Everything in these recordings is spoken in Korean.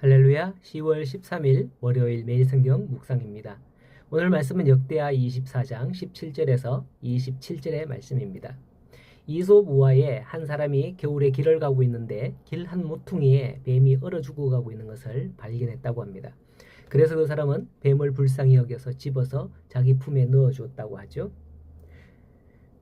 할렐루야, 10월 13일 월요일 매일 성경 묵상입니다. 오늘 말씀은 역대하 24장 17절에서 27절의 말씀입니다. 이솝 우화에 한 사람이 겨울에 길을 가고 있는데 길 한 모퉁이에 뱀이 얼어 죽어가고 있는 것을 발견했다고 합니다. 그래서 그 사람은 뱀을 불쌍히 여겨서 집어서 자기 품에 넣어주었다고 하죠.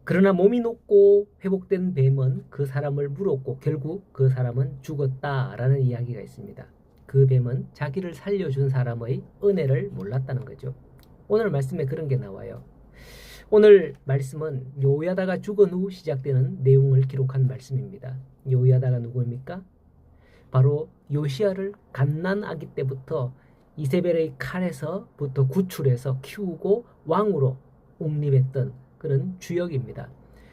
그러나 몸이 녹고 회복된 뱀은 그 사람을 물었고 결국 그 사람은 죽었다라는 이야기가 있습니다. 그 뱀은 자기를 살려준 사람의 은혜를 몰랐다는 거죠. 오늘 말씀에 그런 게 나와요. 오늘 말씀은 요야다가 죽은 후 시작되는 내용을 기록한 말씀입니다. 요야다가 누구입니까? 바로 요시야를 갓난 아기 때부터 이세벨의 칼에서부터 구출해서 키우고 왕으로 옹립했던 그런 주역입니다.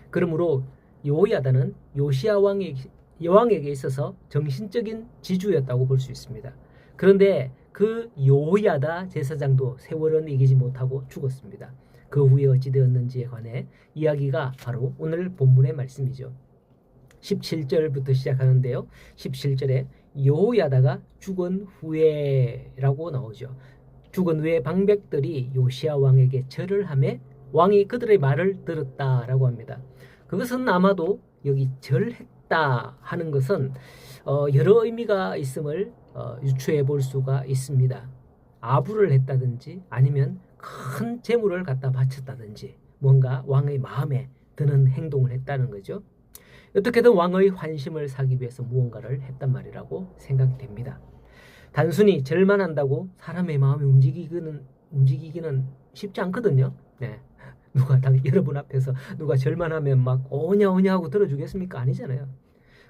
그러므로 요야다는 요시야 왕에게 있어서 정신적인 지주였다고 볼 수 있습니다. 그런데 그 요야다 제사장도 세월은 이기지 못하고 죽었습니다. 그 후에 어찌 되었는지에 관해 이야기가 바로 오늘 본문의 말씀이죠. 17절부터 시작하는데요. 17절에 요야다가 죽은 후에라고 나오죠. 죽은 후에 방백들이 요시야 왕에게 절을 하며 왕이 그들의 말을 들었다라고 합니다. 그것은 아마도 여기 절했다 하는 것은 여러 의미가 있음을 유추해 볼 수가 있습니다. 아부를 했다든지 아니면 큰 재물을 갖다 바쳤다든지 뭔가 왕의 마음에 드는 행동을 했다는 거죠. 어떻게든 왕의 환심을 사기 위해서 무언가를 했단 말이라고 생각이 됩니다. 단순히 절만 한다고 사람의 마음이 움직이기는 쉽지 않거든요. 네. 여러분 앞에서 누가 절만 하면 막 오냐 하고 들어주겠습니까? 아니잖아요.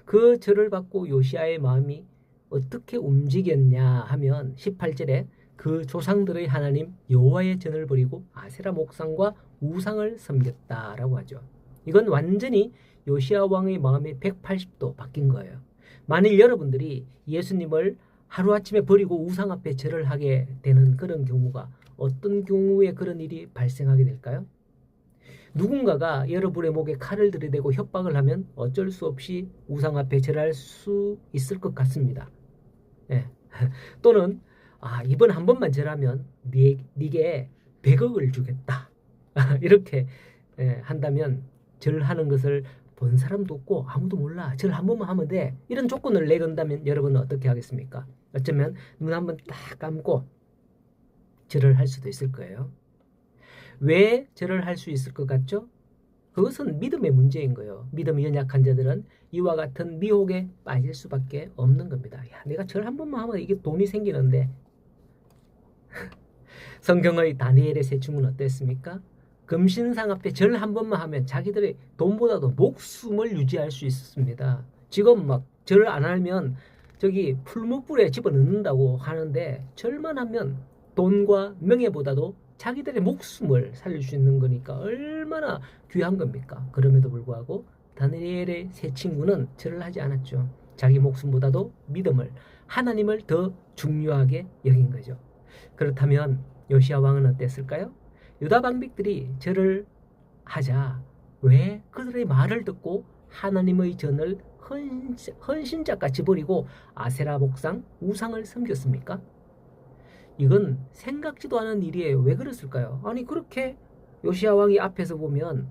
그 절을 받고 요시야의 마음이 어떻게 움직였냐 하면 18절에 그 조상들의 하나님 여호와의 전을 버리고 아세라 목상과 우상을 섬겼다라고 하죠. 이건 완전히 요시야 왕의 마음이 180도 바뀐 거예요. 만일 여러분들이 예수님을 하루아침에 버리고 우상 앞에 절을 하게 되는 그런 경우가 어떤 경우에 그런 일이 발생하게 될까요? 누군가가 여러분의 목에 칼을 들이대고 협박을 하면 어쩔 수 없이 우상 앞에 절할 수 있을 것 같습니다. 네. 또는 이번 한 번만 절하면 네게 100억을 주겠다. 이렇게 한다면 절하는 것을 본 사람도 없고 아무도 몰라. 절 한 번만 하면 돼. 이런 조건을 내건다면 여러분은 어떻게 하겠습니까? 어쩌면 눈 한 번 딱 감고 절을 할 수도 있을 거예요. 왜 절을 할 수 있을 것 같죠? 그것은 믿음의 문제인 거예요. 믿음이 연약한 자들은 이와 같은 미혹에 빠질 수밖에 없는 겁니다. 내가 절 한 번만 하면 이게 돈이 생기는데. 성경의 다니엘의 세 친구는 어땠습니까? 금신상 앞에 절 한 번만 하면 자기들의 돈보다도 목숨을 유지할 수 있었습니다. 지금 막 절을 안 하면 저기 풀무불에 집어넣는다고 하는데 절만 하면 돈과 명예보다도 자기들의 목숨을 살릴 수 있는 거니까 얼마나 귀한 겁니까? 그럼에도 불구하고 다니엘의 세 친구는 절을 하지 않았죠. 자기 목숨보다도 믿음을, 하나님을 더 중요하게 여긴 거죠. 그렇다면 요시야 왕은 어땠을까요? 유다 방백들이 절을 하자 왜 그들의 말을 듣고 하나님의 전을 헌신자같이 버리고 아세라 목상, 우상을 섬겼습니까? 이건 생각지도 않은 일이에요. 왜 그랬을까요? 아니 그렇게 요시야 왕이 앞에서 보면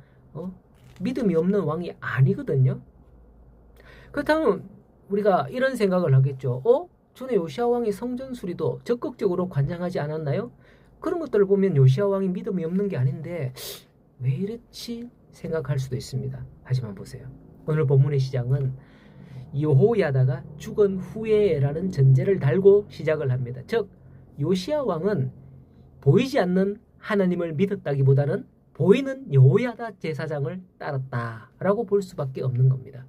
믿음이 없는 왕이 아니거든요. 그렇다면 우리가 이런 생각을 하겠죠. 전에 요시야 왕이 성전 수리도 적극적으로 관장하지 않았나요? 그런 것들을 보면 요시야 왕이 믿음이 없는 게 아닌데 왜 이랬지 생각할 수도 있습니다. 하지만 보세요. 오늘 본문의 시작은 여호야다가 죽은 후에라는 전제를 달고 시작을 합니다. 즉 요시야 왕은 보이지 않는 하나님을 믿었다기보다는 보이는 여호야다 제사장을 따랐다라고 볼 수밖에 없는 겁니다.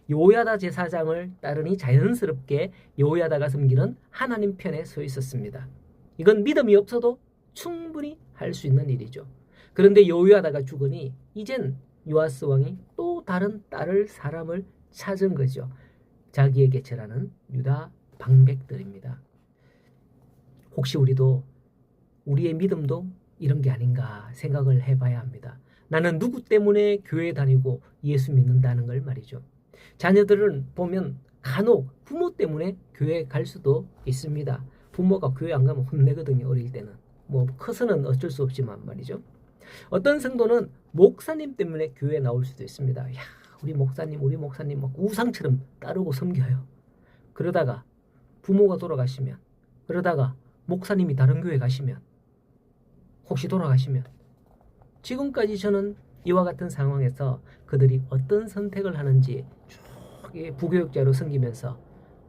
여호야다 제사장을 따르니 자연스럽게 여호야다가 섬기는 하나님 편에 서 있었습니다. 이건 믿음이 없어도 충분히 할 수 있는 일이죠. 그런데 여호야다가 죽으니 이젠 요아스 왕이 또 다른 따를 사람을 찾은 거죠. 자기에게 절하는 유다 방백들입니다. 혹시 우리의 믿음도 이런 게 아닌가 생각을 해봐야 합니다. 나는 누구 때문에 교회 다니고 예수 믿는다는 걸 말이죠. 자녀들은 보면 간혹 부모 때문에 교회 갈 수도 있습니다. 부모가 교회 안 가면 혼내거든요. 어릴 때는. 뭐 커서는 어쩔 수 없지만 말이죠. 어떤 성도는 목사님 때문에 교회에 나올 수도 있습니다. 야, 우리 목사님 막 우상처럼 따르고 섬겨요. 그러다가 부모가 돌아가시면, 그러다가 목사님이 다른 교회 가시면, 혹시 돌아가시면, 지금까지 저는 이와 같은 상황에서 그들이 어떤 선택을 하는지 쭉 부교육자로 섬기면서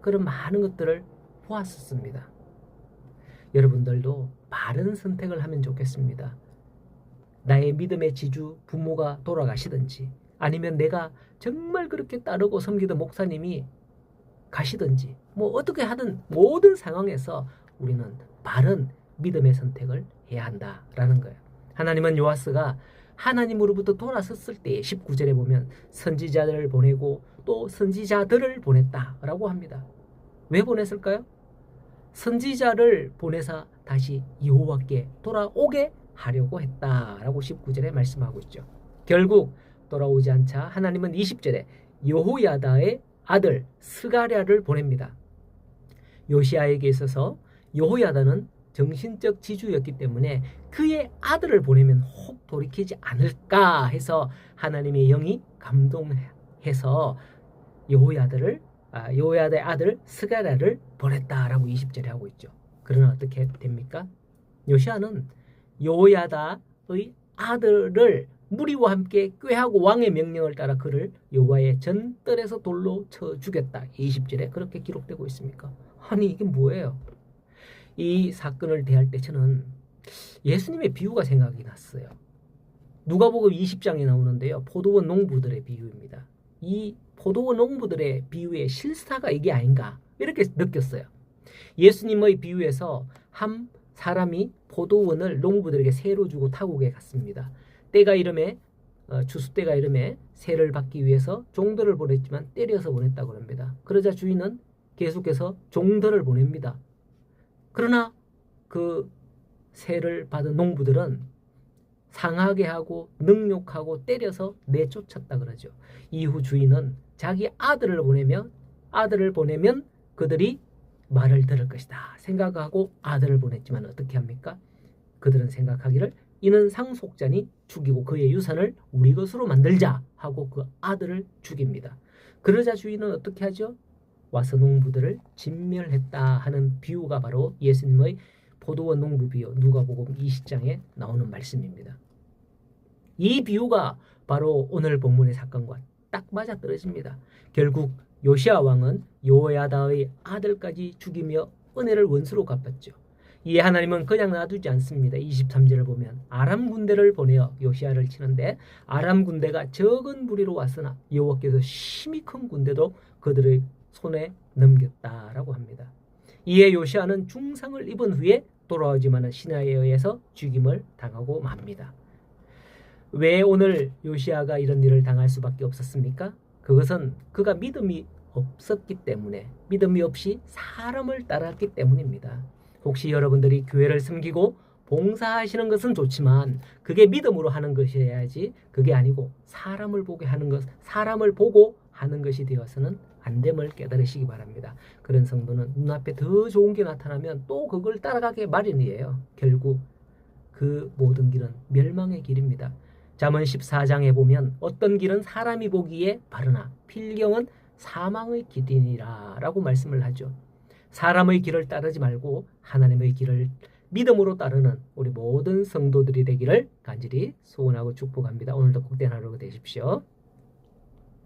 그런 많은 것들을 보았었습니다. 여러분들도 바른 선택을 하면 좋겠습니다. 나의 믿음의 지주 부모가 돌아가시든지, 아니면 내가 정말 그렇게 따르고 섬기던 목사님이 가시든지, 뭐 어떻게 하든 모든 상황에서 우리는 바른 믿음의 선택을 해야 한다라는 거예요. 하나님은 요아스가 하나님으로부터 돌아섰을 때 19절에 보면 선지자들을 보내고 또 선지자들을 보냈다라고 합니다. 왜 보냈을까요? 선지자를 보내사 다시 여호와께 돌아오게 하려고 했다라고 19절에 말씀하고 있죠. 결국 돌아오지 않자 하나님은 20절에 여호야다의 아들 스가랴를 보냅니다. 요시아에게 있어서 여호야다는 정신적 지주였기 때문에 그의 아들을 보내면 혹 돌이키지 않을까 해서 하나님의 영이 감동해서 여호야다의 아들 스가랴를 보냈다라고 20절에 하고 있죠. 그러나 어떻게 됩니까? 요시아는 여호야다의 아들을 무리와 함께 꾀하고 왕의 명령을 따라 그를 여호와의 전뜰에서 돌로 쳐 죽였다. 20절에 그렇게 기록되고 있습니까? 아니 이게 뭐예요? 이 사건을 대할 때 저는 예수님의 비유가 생각이 났어요. 누가복음 20장에 나오는데요. 포도원 농부들의 비유입니다. 이 포도원 농부들의 비유의 실사가 이게 아닌가 이렇게 느꼈어요. 예수님의 비유에서 한 사람이 포도원을 농부들에게 세로 주고 타국에 갔습니다. 때가 이름에 추수 때가 이름에 세를 받기 위해서 종들을 보냈지만 때려서 보냈다고 합니다. 그러자 주인은 계속해서 종들을 보냅니다. 그러나 그 세를 받은 농부들은 상하게 하고 능욕하고 때려서 내쫓았다 그러죠. 이후 주인은 자기 아들을 보내면 그들이 말을 들을 것이다 생각하고 아들을 보냈지만 어떻게 합니까? 그들은 생각하기를 이는 상속자니 죽이고 그의 유산을 우리 것으로 만들자 하고 그 아들을 죽입니다. 그러자 주인은 어떻게 하죠? 와서 농부들을 진멸했다 하는 비유가 바로 예수님의 포도원 농부 비유 누가복음 20장에 나오는 말씀입니다. 이 비유가 바로 오늘 본문의 사건과 딱 맞아떨어집니다. 결국 요시아 왕은 여호야다의 아들까지 죽이며 은혜를 원수로 갚았죠. 이에 하나님은 그냥 놔두지 않습니다. 23절을 보면 아람 군대를 보내어 요시아를 치는데 아람 군대가 적은 무리로 왔으나 여호와께서 심히 큰 군대도 그들의 손에 넘겼다라고 합니다. 이에 요시아는 중상을 입은 후에 돌아오지만 신하에 의해서 죽임을 당하고 맙니다. 왜 오늘 요시아가 이런 일을 당할 수밖에 없었습니까? 그것은 그가 믿음이 없었기 때문에, 믿음이 없이 사람을 따랐기 때문입니다. 혹시 여러분들이 교회를 섬기고 봉사하시는 것은 좋지만 그게 믿음으로 하는 것이어야지 그게 아니고 사람을 보게 하는 것, 사람을 보고 하는 것이 되어서는 안 됨을 깨달으시기 바랍니다. 그런 성도는 눈앞에 더 좋은 게 나타나면 또 그걸 따라가게 마련이에요. 결국 그 모든 길은 멸망의 길입니다. 잠언 14장에 보면 어떤 길은 사람이 보기에 바르나 필경은 사망의 길이니라 라고 말씀을 하죠. 사람의 길을 따르지 말고 하나님의 길을 믿음으로 따르는 우리 모든 성도들이 되기를 간절히 소원하고 축복합니다. 오늘도 복된 하루가 되십시오.